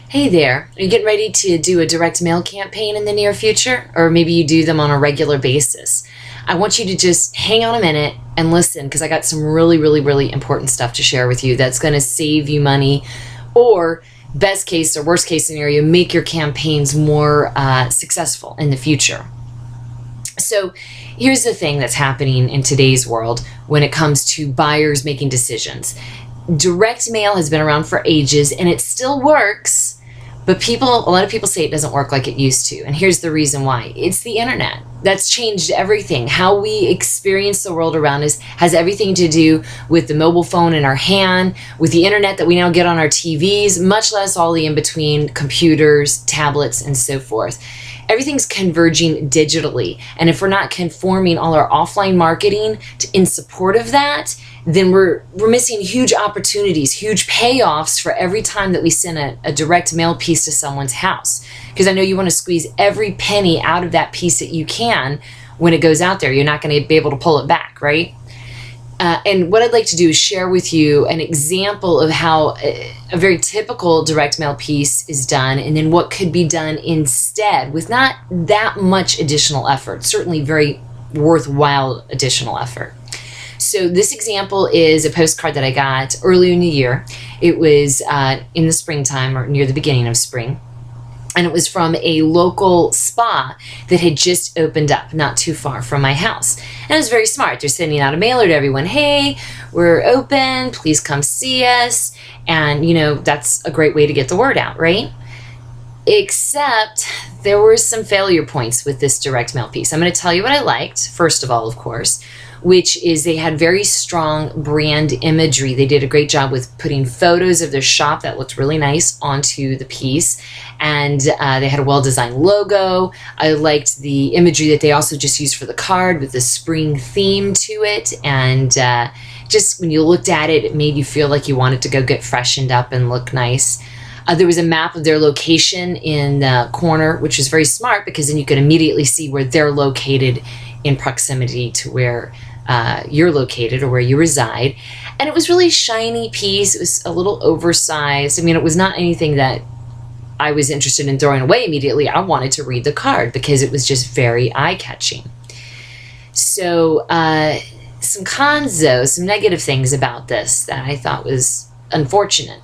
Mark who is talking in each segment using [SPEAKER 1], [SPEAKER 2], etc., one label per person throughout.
[SPEAKER 1] Hey there, are you getting ready to do a direct mail campaign in the near future? Or maybe you do them on a regular basis. I want you to just hang on a minute and listen because I got some really important stuff to share with you that's going to save you money or best case or worst case scenario, make your campaigns more successful in the future. So here's the thing that's happening in today's world when it comes to buyers making decisions. Direct mail has been around for ages and it still works. But a lot of people say it doesn't work like it used to. And here's the reason why. It's the internet. That's changed everything. How we experience the world around us has everything to do with the mobile phone in our hand, with the internet that we now get on our TVs, much less all the in-between computers, tablets, and so forth. Everything's converging digitally. And if we're not conforming all our offline marketing in support of that, then we're missing huge opportunities, huge payoffs for every time that we send a direct mail piece to someone's house. Because I know you want to squeeze every penny out of that piece that you can when it goes out there. You're not going to be able to pull it back, right? And what I'd like to do is share with you an example of how a very typical direct mail piece is done, and then what could be done instead with not that much additional effort, certainly very worthwhile additional effort. So this example is a postcard that I got earlier in the year. It was in the springtime or near the beginning of spring. And it was from a local spa that had just opened up not too far from my house. And it was very smart. They're sending out a mailer to everyone. Hey, we're open. Please come see us. And, you know, that's a great way to get the word out, right? Except there were some failure points with this direct mail piece. I'm going to tell you what I liked, first of all, of course, which is they had very strong brand imagery. They did a great job with putting photos of their shop that looked really nice onto the piece. And they had a well-designed logo. I liked the imagery that they also just used for the card with the spring theme to it. And just when you looked at it, it made you feel like you wanted to go get freshened up and look nice. There was a map of their location in the corner, which was very smart because then you could immediately see where they're located in proximity to where you're located or where you reside. And it was really shiny piece. It was a little oversized. I mean, it was not anything that I was interested in throwing away immediately. I wanted to read the card because it was just very eye-catching. So some cons, though, some negative things about this that I thought was unfortunate.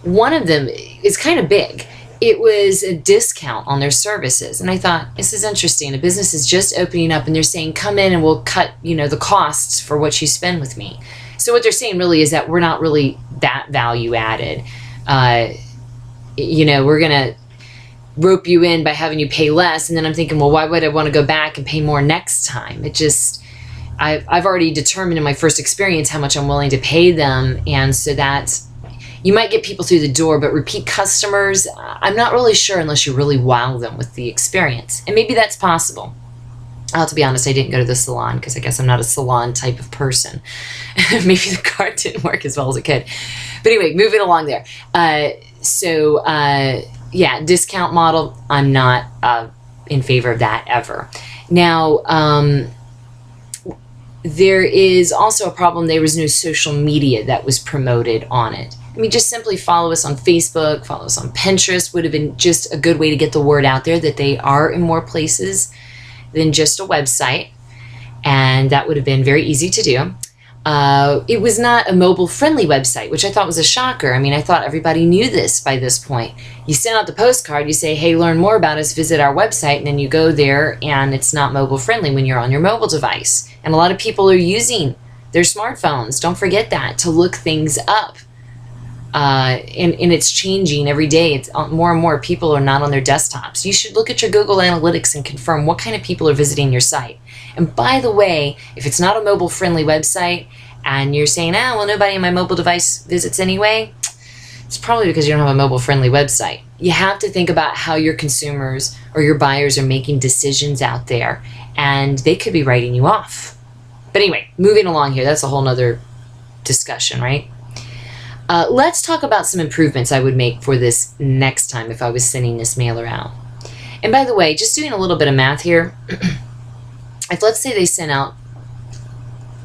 [SPEAKER 1] One of them is kind of big. It was a discount on their services. And I thought, this is interesting. A business is just opening up and they're saying, come in and we'll cut, you know, the costs for what you spend with me. So what they're saying really is that we're not really that value added. You know, we're going to rope you in by having you pay less. And then I'm thinking, well, why would I want to go back and pay more next time? It just, I've already determined in my first experience how much I'm willing to pay them. And so that's, you might get people through the door, but repeat customers, I'm not really sure unless you really wow them with the experience. And maybe that's possible. I'll have to be honest, I didn't go to the salon because I guess I'm not a salon type of person. Maybe the card didn't work as well as it could. But anyway, moving along there. Yeah, discount model, I'm not in favor of that ever. Now, there is also a problem. There was no social media that was promoted on it. I mean, just simply follow us on Facebook, follow us on Pinterest would have been just a good way to get the word out there that they are in more places than just a website. And that would have been very easy to do. It was not a mobile-friendly website, which I thought was a shocker. I mean, I thought everybody knew this by this point. You send out the postcard, you say, hey, learn more about us, visit our website, and then you go there, and it's not mobile-friendly when you're on your mobile device. And a lot of people are using their smartphones, don't forget that, to look things up. And it's changing every day. It's more and more people are not on their desktops. You should look at your Google Analytics and confirm what kind of people are visiting your site. And by the way, if it's not a mobile-friendly website and you're saying, well, nobody on my mobile device visits anyway, it's probably because you don't have a mobile-friendly website. You have to think about how your consumers or your buyers are making decisions out there, and they could be writing you off. But anyway, moving along here, that's a whole nother discussion, right? Let's talk about some improvements I would make for this next time if I was sending this mailer out. And by the way, just doing a little bit of math here, if let's say they sent out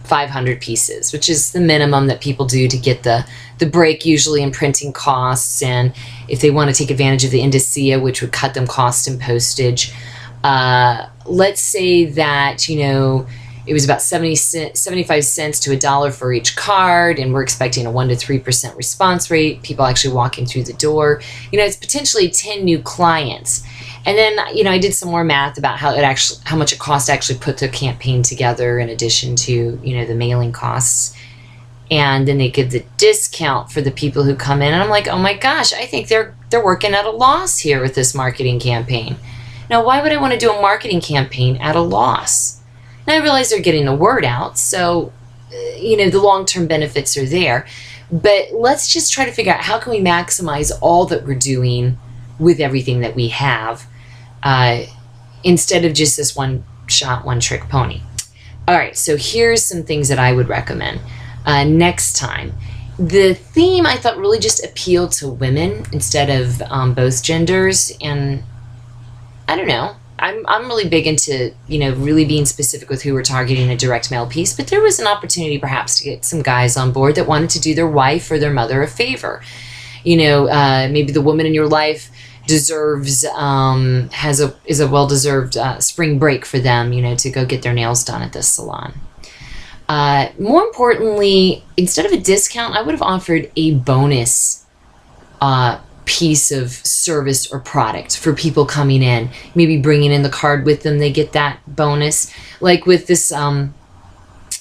[SPEAKER 1] 500 pieces, which is the minimum that people do to get the the break usually in printing costs, and if they want to take advantage of the indicia, which would cut them cost and postage. Let's say that, it was about 75 cents to $1 for each card, and we're expecting a 1 to 3% response rate, people actually walking through the door. It's potentially 10 new clients. And then, I did some more math about how much it costs to actually put the campaign together in addition to, the mailing costs. And then they give the discount for the people who come in. And I'm like, oh my gosh, I think they're working at a loss here with this marketing campaign. Now, why would I want to do a marketing campaign at a loss? And I realize they're getting the word out, so, the long-term benefits are there. But let's just try to figure out how can we maximize all that we're doing with everything that we have, instead of just this one-shot, one-trick pony. All right, so here's some things that I would recommend next time. The theme I thought really just appealed to women instead of both genders, and I don't know. I'm really big into, really being specific with who we're targeting a direct mail piece, but there was an opportunity perhaps to get some guys on board that wanted to do their wife or their mother a favor. Maybe the woman in your life deserves, is a well-deserved spring break for them, to go get their nails done at this salon. More importantly, instead of a discount, I would have offered a bonus piece of service or product for people coming in, maybe bringing in the card with them, they get that bonus. Like with this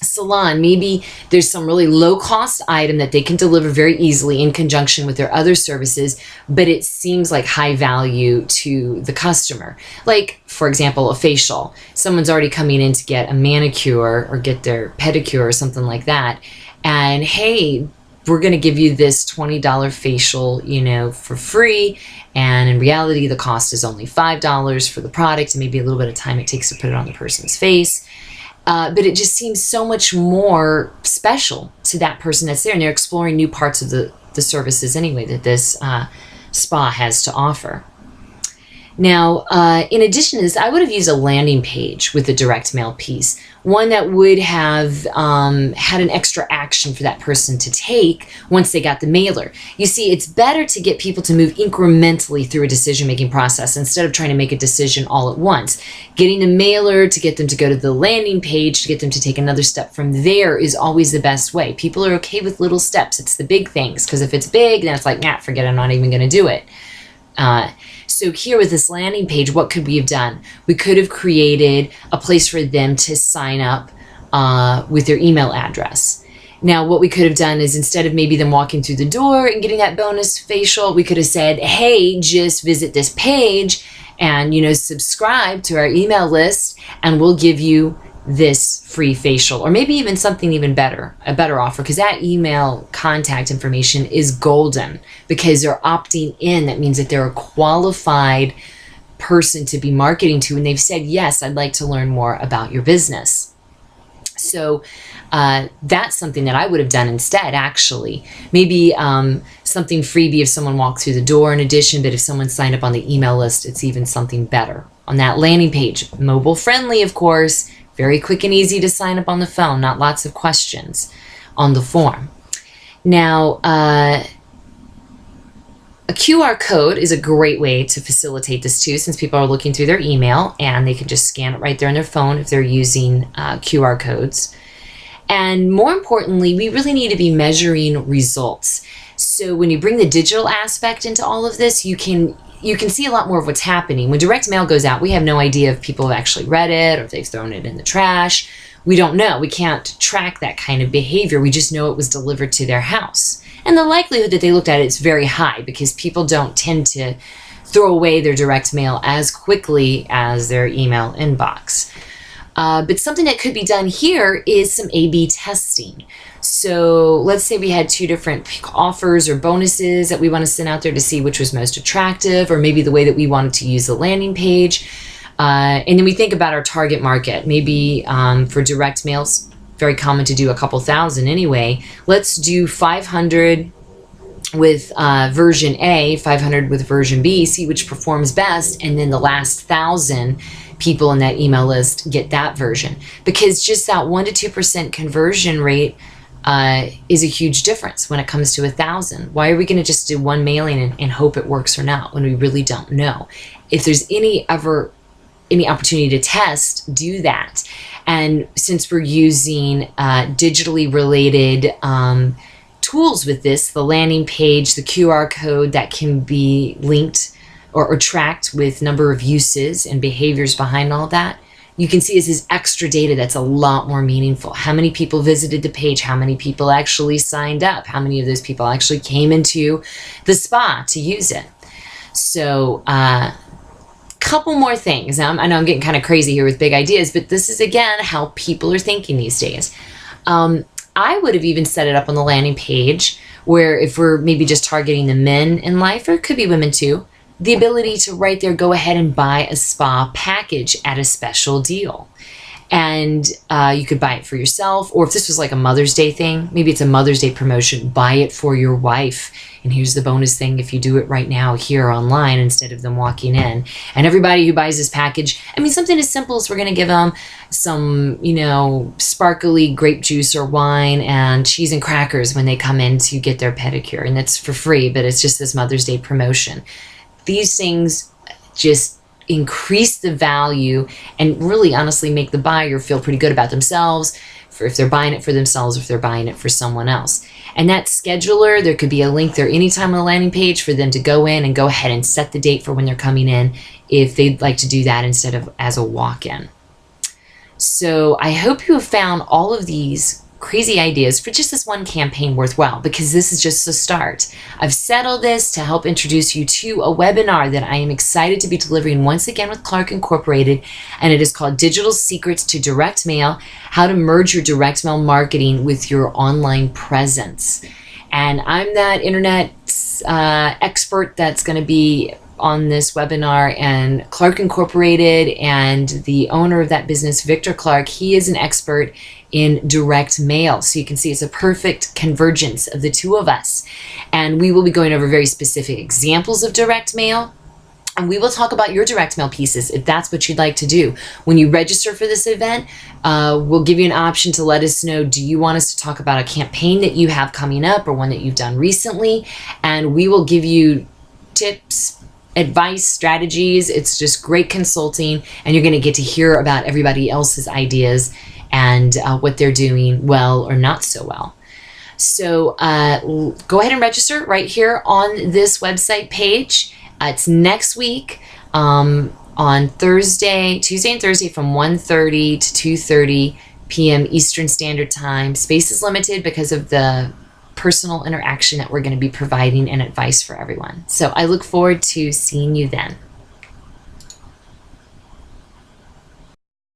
[SPEAKER 1] salon, maybe there's some really low cost item that they can deliver very easily in conjunction with their other services, but it seems like high value to the customer. Like, for example, a facial. Someone's already coming in to get a manicure or get their pedicure or something like that, and hey, we're going to give you this $20 facial, for free. And in reality, the cost is only $5 for the product and maybe a little bit of time it takes to put it on the person's face. But it just seems so much more special to that person that's there. And they're exploring new parts of the services anyway that this spa has to offer. Now, in addition to this, I would have used a landing page with a direct mail piece, one that would have had an extra action for that person to take once they got the mailer. You see, it's better to get people to move incrementally through a decision-making process instead of trying to make a decision all at once. Getting the mailer to get them to go to the landing page, to get them to take another step from there is always the best way. People are okay with little steps. It's the big things, because if it's big, then it's like, nah, forget it, I'm not even going to do it. So here with this landing page, what could we have done? We could have created a place for them to sign up with their email address. Now, what we could have done is instead of maybe them walking through the door and getting that bonus facial, we could have said, hey, just visit this page and, subscribe to our email list and we'll give you this free facial, or maybe even something even better, a better offer, because that email contact information is golden because they're opting in. That means that they're a qualified person to be marketing to, and they've said, yes, I'd like to learn more about your business. So that's something that I would have done instead, actually. Maybe something freebie if someone walked through the door in addition, but if someone signed up on the email list, it's even something better. On that landing page, mobile friendly, of course, very quick and easy to sign up on the phone, not lots of questions on the form. Now, a QR code is a great way to facilitate this too, since people are looking through their email and they can just scan it right there on their phone if they're using QR codes. And more importantly, we really need to be measuring results. So when you bring the digital aspect into all of this, you can see a lot more of what's happening. When direct mail goes out, we have no idea if people have actually read it or if they've thrown it in the trash. We don't know. We can't track that kind of behavior. We just know it was delivered to their house. And the likelihood that they looked at it is very high because people don't tend to throw away their direct mail as quickly as their email inbox. But something that could be done here is some A/B testing. So let's say we had two different offers or bonuses that we want to send out there to see which was most attractive, or maybe the way that we wanted to use the landing page. And then we think about our target market. Maybe for direct mails, very common to do a couple thousand anyway. Let's do 500 with version A, 500 with version B, see which performs best, and then the last 1,000 people in that email list get that version. Because just that 1 to 2% conversion rate is a huge difference when it comes to 1,000. Why are we going to just do one mailing and hope it works or not when we really don't know? If there's any opportunity to test, do that. And since we're using digitally related tools with this, the landing page, the QR code that can be linked or tracked with number of uses and behaviors behind all that, you can see is extra data that's a lot more meaningful. How many people visited the page? How many people actually signed up? How many of those people actually came into the spa to use it? So, couple more things. Now, I know I'm getting kind of crazy here with big ideas, but this is, again, how people are thinking these days. I would have even set it up on the landing page where if we're maybe just targeting the men in life, or it could be women too, the ability to right there go ahead and buy a spa package at a special deal. And you could buy it for yourself, or if this was like a Mother's Day thing, maybe it's a Mother's Day promotion, buy it for your wife. And here's the bonus thing, if you do it right now here online instead of them walking in. And everybody who buys this package, I mean, something as simple as we're going to give them some, sparkly grape juice or wine and cheese and crackers when they come in to get their pedicure. And it's for free, but it's just this Mother's Day promotion. These things just increase the value and really honestly make the buyer feel pretty good about themselves, for if they're buying it for themselves or if they're buying it for someone else. And that scheduler, there could be a link there anytime on the landing page for them to go in and go ahead and set the date for when they're coming in if they'd like to do that instead of as a walk-in. So I hope you have found all of these crazy ideas for just this one campaign worthwhile, because this is just the start. I've said all this to help introduce you to a webinar that I am excited to be delivering once again with Clark Incorporated, and it is called Digital Secrets to Direct Mail: How to Merge Your Direct Mail Marketing with Your Online Presence. And I'm that internet expert that's going to be on this webinar, and Clark Incorporated and the owner of that business, Victor Clark, he is an expert in direct mail. So you can see it's a perfect convergence of the two of us. And we will be going over very specific examples of direct mail. And we will talk about your direct mail pieces if that's what you'd like to do. When you register for this event, we'll give you an option to let us know, do you want us to talk about a campaign that you have coming up or one that you've done recently? And we will give you tips, advice, strategies. It's just great consulting, and you're going to get to hear about everybody else's ideas and what they're doing well or not so well. So go ahead and register right here on this website page. It's next week on Tuesday and Thursday from 1:30 to 2:30 p.m. Eastern Standard Time. Space is limited because of the personal interaction that we're going to be providing and advice for everyone. So I look forward to seeing you then.